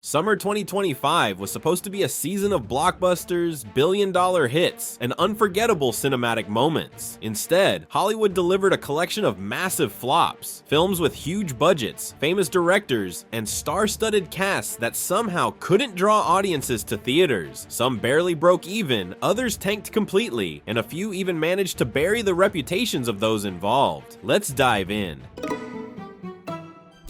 Summer 2025 was supposed to be a season of blockbusters, billion-dollar hits, and unforgettable cinematic moments. Instead, Hollywood delivered a collection of massive flops, films with huge budgets, famous directors, and star-studded casts that somehow couldn't draw audiences to theaters. Some barely broke even, others tanked completely, and a few even managed to bury the reputations of those involved. Let's dive in.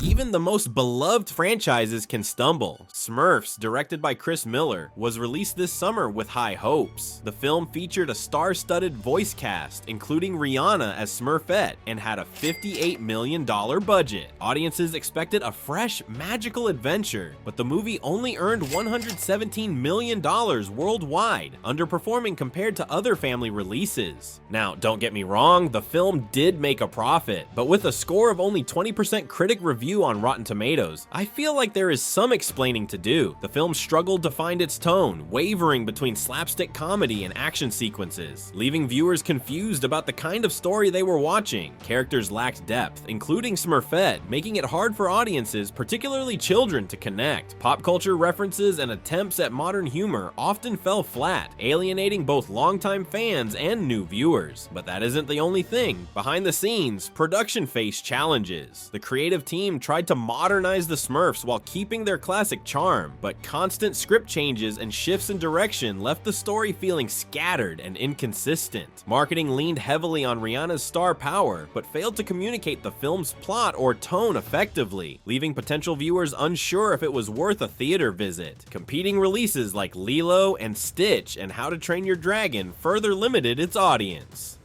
Even the most beloved franchises can stumble. Smurfs, directed by Chris Miller, was released this summer with high hopes. The film featured a star-studded voice cast, including Rihanna as Smurfette, and had a $58 million budget. Audiences expected a fresh, magical adventure, but the movie only earned $117 million worldwide, underperforming compared to other family releases. Now, don't get me wrong, the film did make a profit, but with a score of only 20% critic review on Rotten Tomatoes, I feel like there is some explaining to do. The film struggled to find its tone, wavering between slapstick comedy and action sequences, leaving viewers confused about the kind of story they were watching. Characters lacked depth, including Smurfette, making it hard for audiences, particularly children, to connect. Pop culture references and attempts at modern humor often fell flat, alienating both longtime fans and new viewers. But that isn't the only thing. Behind the scenes, production faced challenges. The creative team tried to modernize the Smurfs while keeping their classic charm, but constant script changes and shifts in direction left the story feeling scattered and inconsistent. Marketing leaned heavily on Rihanna's star power, but failed to communicate the film's plot or tone effectively, leaving potential viewers unsure if it was worth a theater visit. Competing releases like Lilo and Stitch and How to Train Your Dragon further limited its audience.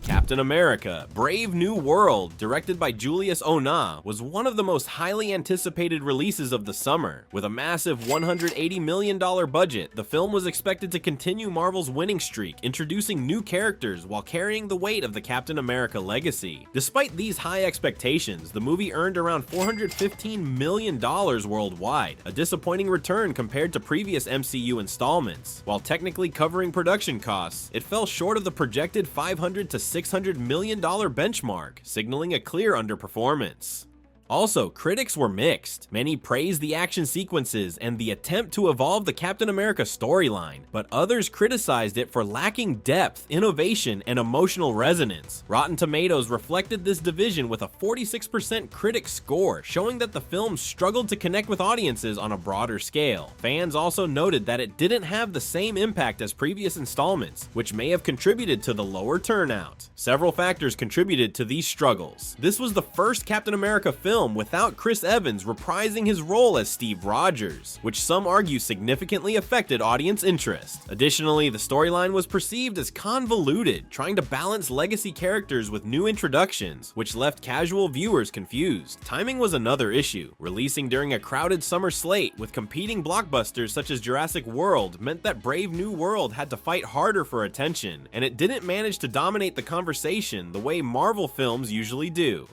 Captain America: Brave New World, directed by Julius Onah, was one of the most highly anticipated releases of the summer. With a massive $180 million budget, the film was expected to continue Marvel's winning streak, introducing new characters while carrying the weight of the Captain America legacy. Despite these high expectations, the movie earned around $415 million worldwide, a disappointing return compared to previous MCU installments. While technically covering production costs, it fell short of the projected $500 to $600 million benchmark, signaling a clear underperformance. Also, critics were mixed. Many praised the action sequences and the attempt to evolve the Captain America storyline, but others criticized it for lacking depth, innovation, and emotional resonance. Rotten Tomatoes reflected this division with a 46% critic score, showing that the film struggled to connect with audiences on a broader scale. Fans also noted that it didn't have the same impact as previous installments, which may have contributed to the lower turnout. Several factors contributed to these struggles. This was the first Captain America film without Chris Evans reprising his role as Steve Rogers, which some argue significantly affected audience interest. Additionally, the storyline was perceived as convoluted, trying to balance legacy characters with new introductions, which left casual viewers confused. Timing was another issue. Releasing during a crowded summer slate with competing blockbusters such as Jurassic World meant that Brave New World had to fight harder for attention, and it didn't manage to dominate the conversation the way Marvel films usually do.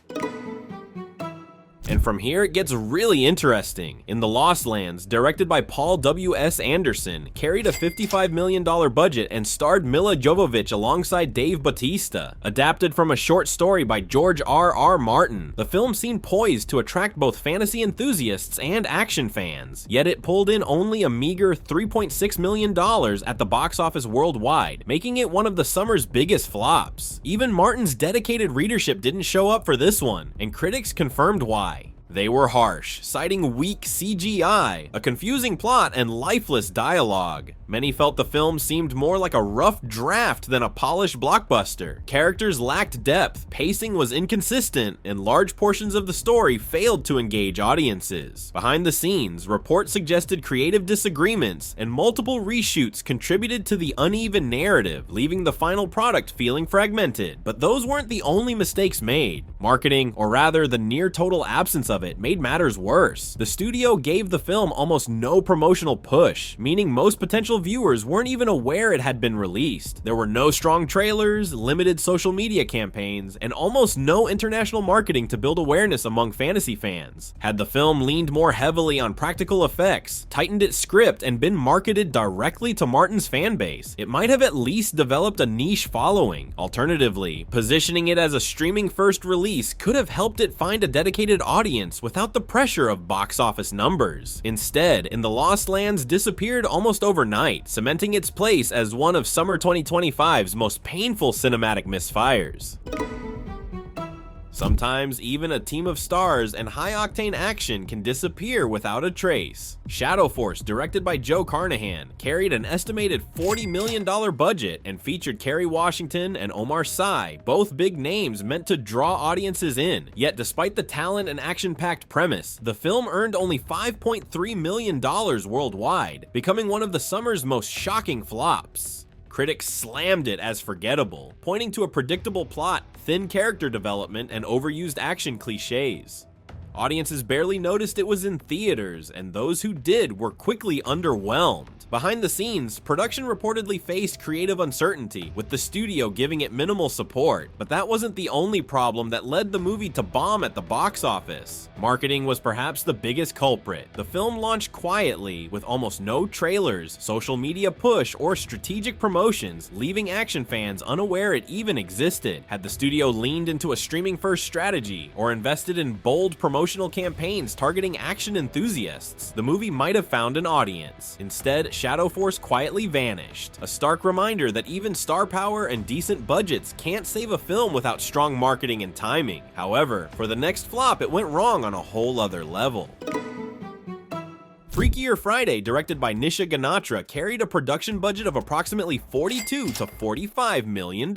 And from here, it gets really interesting. In The Lost Lands, directed by Paul W.S. Anderson, carried a $55 million budget and starred Mila Jovovich alongside Dave Bautista. Adapted from a short story by George R.R. Martin, the film seemed poised to attract both fantasy enthusiasts and action fans. Yet it pulled in only a meager $3.6 million at the box office worldwide, making it one of the summer's biggest flops. Even Martin's dedicated readership didn't show up for this one, and critics confirmed why. They were harsh, citing weak CGI, a confusing plot, and lifeless dialogue. Many felt the film seemed more like a rough draft than a polished blockbuster. Characters lacked depth, pacing was inconsistent, and large portions of the story failed to engage audiences. Behind the scenes, reports suggested creative disagreements, and multiple reshoots contributed to the uneven narrative, leaving the final product feeling fragmented. But those weren't the only mistakes made. Marketing, or rather the near total absence of it, made matters worse. The studio gave the film almost no promotional push, meaning most potential viewers weren't even aware it had been released. There were no strong trailers, limited social media campaigns, and almost no international marketing to build awareness among fantasy fans. Had the film leaned more heavily on practical effects, tightened its script, and been marketed directly to Martin's fanbase, it might have at least developed a niche following. Alternatively, positioning it as a streaming first release could have helped it find a dedicated audience audience without the pressure of box office numbers. Instead, In the Lost Lands disappeared almost overnight, cementing its place as one of summer 2025's most painful cinematic misfires. Sometimes, even a team of stars and high-octane action can disappear without a trace. Shadow Force, directed by Joe Carnahan, carried an estimated $40 million budget and featured Kerry Washington and Omar Sy, both big names meant to draw audiences in. Yet despite the talent and action-packed premise, the film earned only $5.3 million worldwide, becoming one of the summer's most shocking flops. Critics slammed it as forgettable, pointing to a predictable plot, thin character development, and overused action cliches. Audiences barely noticed it was in theaters, and those who did were quickly underwhelmed. Behind the scenes, production reportedly faced creative uncertainty, with the studio giving it minimal support, but that wasn't the only problem that led the movie to bomb at the box office. Marketing was perhaps the biggest culprit. The film launched quietly, with almost no trailers, social media push, or strategic promotions, leaving action fans unaware it even existed. Had the studio leaned into a streaming-first strategy, or invested in bold promotional campaigns targeting action enthusiasts, the movie might have found an audience. Instead, Shadow Force quietly vanished, a stark reminder that even star power and decent budgets can't save a film without strong marketing and timing. However, for the next flop, it went wrong on a whole other level. Freakier Friday, directed by Nisha Ganatra, carried a production budget of approximately $42 to $45 million.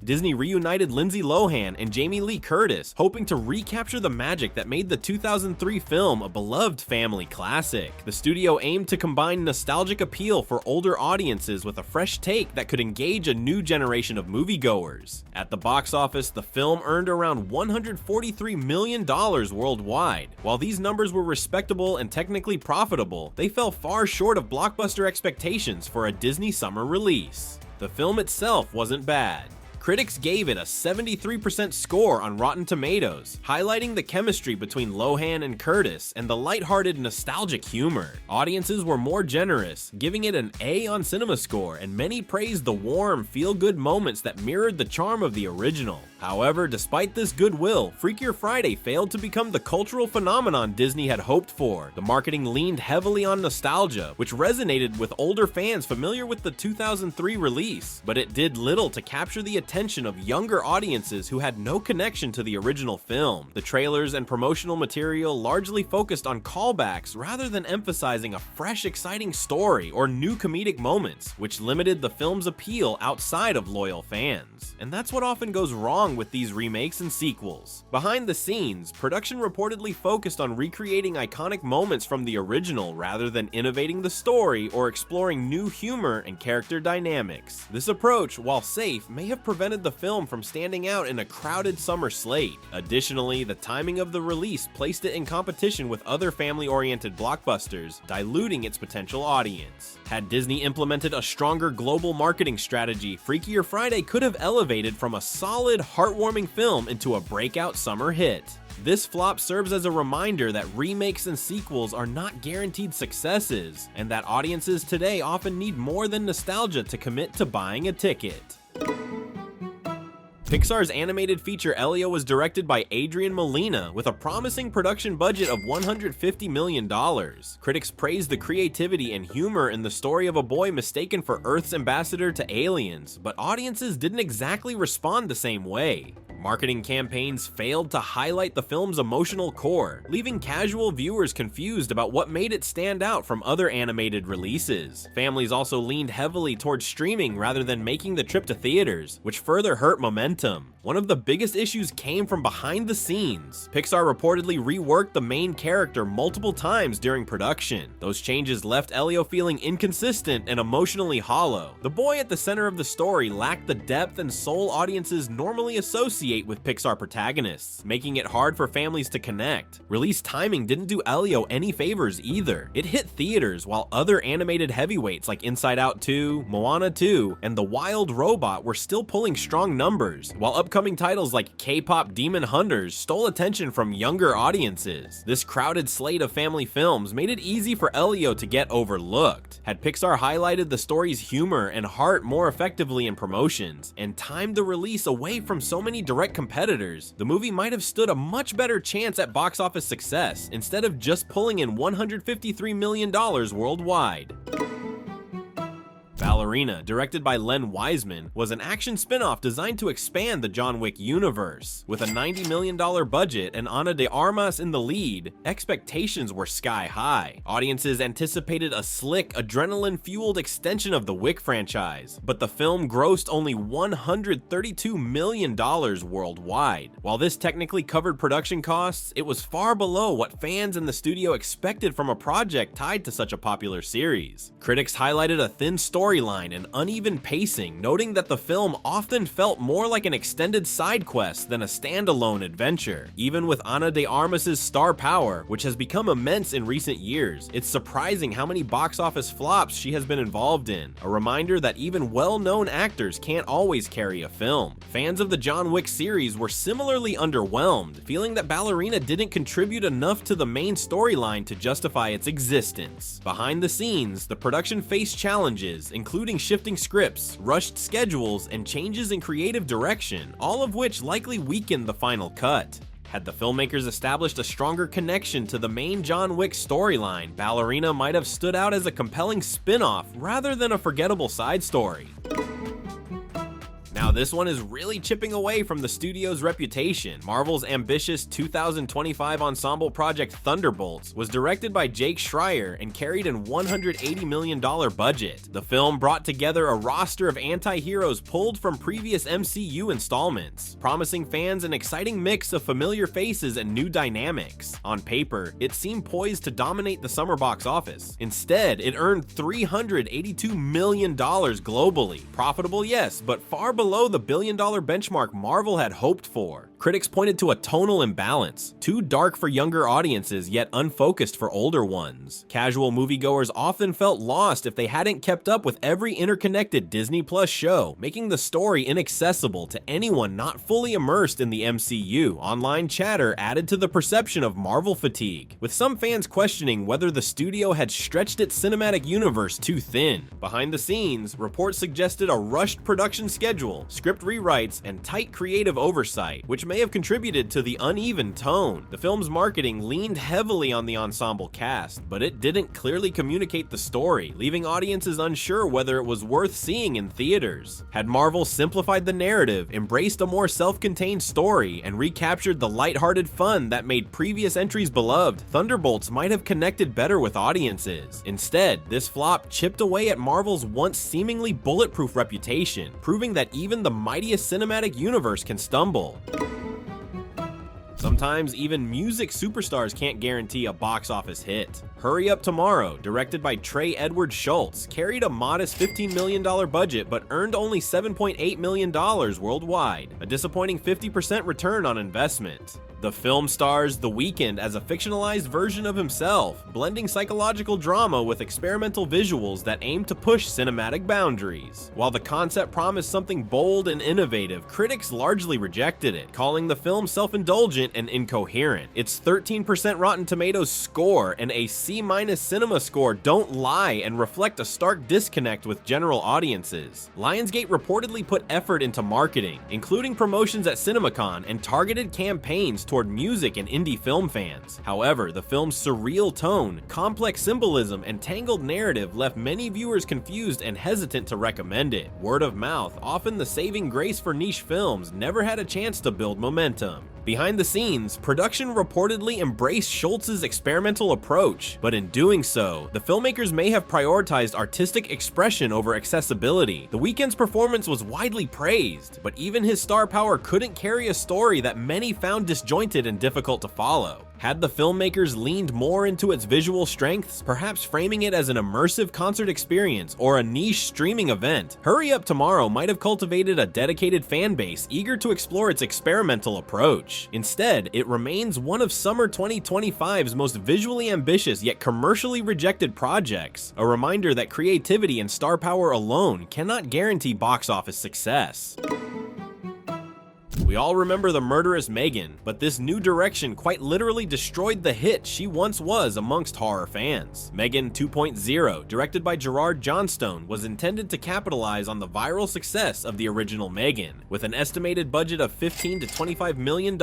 Disney reunited Lindsay Lohan and Jamie Lee Curtis, hoping to recapture the magic that made the 2003 film a beloved family classic. The studio aimed to combine nostalgic appeal for older audiences with a fresh take that could engage a new generation of moviegoers. At the box office, the film earned around $143 million worldwide. While these numbers were respectable and technically profitable, they fell far short of blockbuster expectations for a Disney summer release. The film itself wasn't bad. Critics gave it a 73% score on Rotten Tomatoes, highlighting the chemistry between Lohan and Curtis and the lighthearted, nostalgic humor. Audiences were more generous, giving it an A on CinemaScore, and many praised the warm, feel-good moments that mirrored the charm of the original. However, despite this goodwill, Freakier Friday failed to become the cultural phenomenon Disney had hoped for. The marketing leaned heavily on nostalgia, which resonated with older fans familiar with the 2003 release, but it did little to capture the attention of younger audiences who had no connection to the original film. The trailers and promotional material largely focused on callbacks rather than emphasizing a fresh, exciting story or new comedic moments, which limited the film's appeal outside of loyal fans. And that's what often goes wrong with these remakes and sequels. Behind the scenes, production reportedly focused on recreating iconic moments from the original rather than innovating the story or exploring new humor and character dynamics. This approach, while safe, may have prevented the film from standing out in a crowded summer slate. Additionally, the timing of the release placed it in competition with other family-oriented blockbusters, diluting its potential audience. Had Disney implemented a stronger global marketing strategy, Freakier Friday could have elevated from a solid, heartwarming film into a breakout summer hit. This flop serves as a reminder that remakes and sequels are not guaranteed successes, and that audiences today often need more than nostalgia to commit to buying a ticket. Pixar's animated feature Elio was directed by Adrian Molina with a promising production budget of $150 million. Critics praised the creativity and humor in the story of a boy mistaken for Earth's ambassador to aliens, but audiences didn't exactly respond the same way. Marketing campaigns failed to highlight the film's emotional core, leaving casual viewers confused about what made it stand out from other animated releases. Families also leaned heavily towards streaming rather than making the trip to theaters, which further hurt momentum. One of the biggest issues came from behind the scenes. Pixar reportedly reworked the main character multiple times during production. Those changes left Elio feeling inconsistent and emotionally hollow. The boy at the center of the story lacked the depth and soul audiences normally associate with Pixar protagonists, making it hard for families to connect. Release timing didn't do Elio any favors either. It hit theaters while other animated heavyweights like Inside Out 2, Moana 2, and The Wild Robot were still pulling strong numbers, while upcoming titles like K-pop Demon Hunters stole attention from younger audiences. This crowded slate of family films made it easy for Elio to get overlooked. Had Pixar highlighted the story's humor and heart more effectively in promotions, and timed the release away from so many directors direct competitors, the movie might have stood a much better chance at box office success instead of just pulling in $153 million worldwide. Ballerina, directed by Len Wiseman, was an action spin-off designed to expand the John Wick universe. With a $90 million budget and Ana de Armas in the lead, expectations were sky high. Audiences anticipated a slick, adrenaline-fueled extension of the Wick franchise, but the film grossed only $132 million worldwide. While this technically covered production costs, it was far below what fans in the studio expected from a project tied to such a popular series. Critics highlighted a thin storyline and uneven pacing, noting that the film often felt more like an extended side quest than a standalone adventure. Even with Ana de Armas' star power, which has become immense in recent years, it's surprising how many box office flops she has been involved in, a reminder that even well-known actors can't always carry a film. Fans of the John Wick series were similarly underwhelmed, feeling that Ballerina didn't contribute enough to the main storyline to justify its existence. Behind the scenes, the production faced challenges, including shifting scripts, rushed schedules, and changes in creative direction, all of which likely weakened the final cut. Had the filmmakers established a stronger connection to the main John Wick storyline, Ballerina might have stood out as a compelling spin-off rather than a forgettable side story. Now, this one is really chipping away from the studio's reputation. Marvel's ambitious 2025 ensemble project Thunderbolts was directed by Jake Schreier and carried an $180 million budget. The film brought together a roster of anti-heroes pulled from previous MCU installments, promising fans an exciting mix of familiar faces and new dynamics. On paper, it seemed poised to dominate the summer box office. Instead, it earned $382 million globally. Profitable, yes, but far below the billion-dollar benchmark Marvel had hoped for. Critics pointed to a tonal imbalance, too dark for younger audiences yet unfocused for older ones. Casual moviegoers often felt lost if they hadn't kept up with every interconnected Disney Plus show, making the story inaccessible to anyone not fully immersed in the MCU. Online chatter added to the perception of Marvel fatigue, with some fans questioning whether the studio had stretched its cinematic universe too thin. Behind the scenes, reports suggested a rushed production schedule, script rewrites, and tight creative oversight, which may have contributed to the uneven tone. The film's marketing leaned heavily on the ensemble cast, but it didn't clearly communicate the story, leaving audiences unsure whether it was worth seeing in theaters. Had Marvel simplified the narrative, embraced a more self-contained story, and recaptured the lighthearted fun that made previous entries beloved, Thunderbolts might have connected better with audiences. Instead, this flop chipped away at Marvel's once seemingly bulletproof reputation, proving that even the mightiest cinematic universe can stumble. Sometimes even music superstars can't guarantee a box office hit. Hurry Up Tomorrow, directed by Trey Edward Schultz, carried a modest $15 million budget but earned only $7.8 million worldwide, a disappointing 50% return on investment. The film stars The Weeknd as a fictionalized version of himself, blending psychological drama with experimental visuals that aim to push cinematic boundaries. While the concept promised something bold and innovative, critics largely rejected it, calling the film self-indulgent and incoherent. Its 13% Rotten Tomatoes score and a C- cinema score don't lie and reflect a stark disconnect with general audiences. Lionsgate reportedly put effort into marketing, including promotions at CinemaCon and targeted campaigns toward music and indie film fans. However, the film's surreal tone, complex symbolism, and tangled narrative left many viewers confused and hesitant to recommend it. Word of mouth, often the saving grace for niche films, never had a chance to build momentum. Behind the scenes, production reportedly embraced Schultz's experimental approach, but in doing so, the filmmakers may have prioritized artistic expression over accessibility. The Weeknd's performance was widely praised, but even his star power couldn't carry a story that many found disjointed and difficult to follow. Had the filmmakers leaned more into its visual strengths, perhaps framing it as an immersive concert experience or a niche streaming event, Hurry Up Tomorrow might have cultivated a dedicated fan base eager to explore its experimental approach. Instead, it remains one of summer 2025's most visually ambitious yet commercially rejected projects, a reminder that creativity and star power alone cannot guarantee box office success. We all remember the murderous Megan, but this new direction quite literally destroyed the hit she once was amongst horror fans. Megan 2.0, directed by Gerard Johnstone, was intended to capitalize on the viral success of the original Megan. With an estimated budget of $15 to $25 million,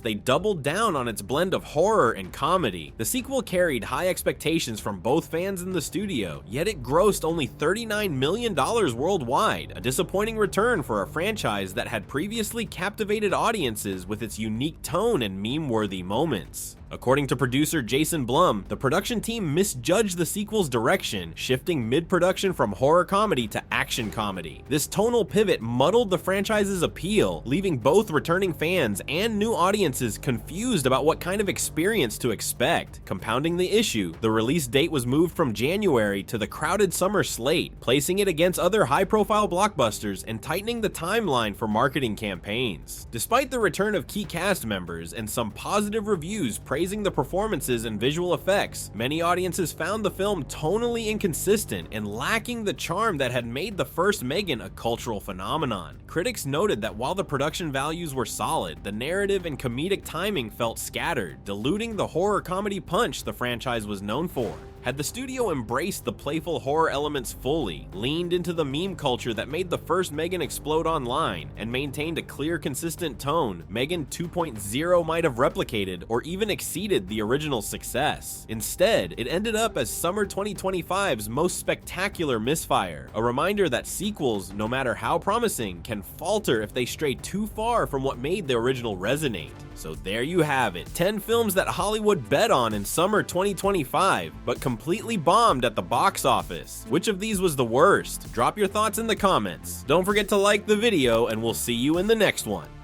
they doubled down on its blend of horror and comedy. The sequel carried high expectations from both fans and the studio, yet it grossed only $39 million worldwide, a disappointing return for a franchise that had previously captivated audiences with its unique tone and meme-worthy moments. According to producer Jason Blum, the production team misjudged the sequel's direction, shifting mid-production from horror comedy to action comedy. This tonal pivot muddled the franchise's appeal, leaving both returning fans and new audiences confused about what kind of experience to expect. Compounding the issue, the release date was moved from January to the crowded summer slate, placing it against other high-profile blockbusters and tightening the timeline for marketing campaigns. Despite the return of key cast members and some positive reviews praising the performances and visual effects, many audiences found the film tonally inconsistent and lacking the charm that had made the first Megan a cultural phenomenon. Critics noted that while the production values were solid, the narrative and comedic timing felt scattered, diluting the horror comedy punch the franchise was known for. Had the studio embraced the playful horror elements fully, leaned into the meme culture that made the first Megan explode online, and maintained a clear, consistent tone, Megan 2.0 might have replicated or even exceeded the original success. Instead, it ended up as summer 2025's most spectacular misfire, a reminder that sequels, no matter how promising, can falter if they stray too far from what made the original resonate. So there you have it, 10 films that Hollywood bet on in summer 2025, but completely bombed at the box office. Which of these was the worst? Drop your thoughts in the comments. Don't forget to like the video, and we'll see you in the next one.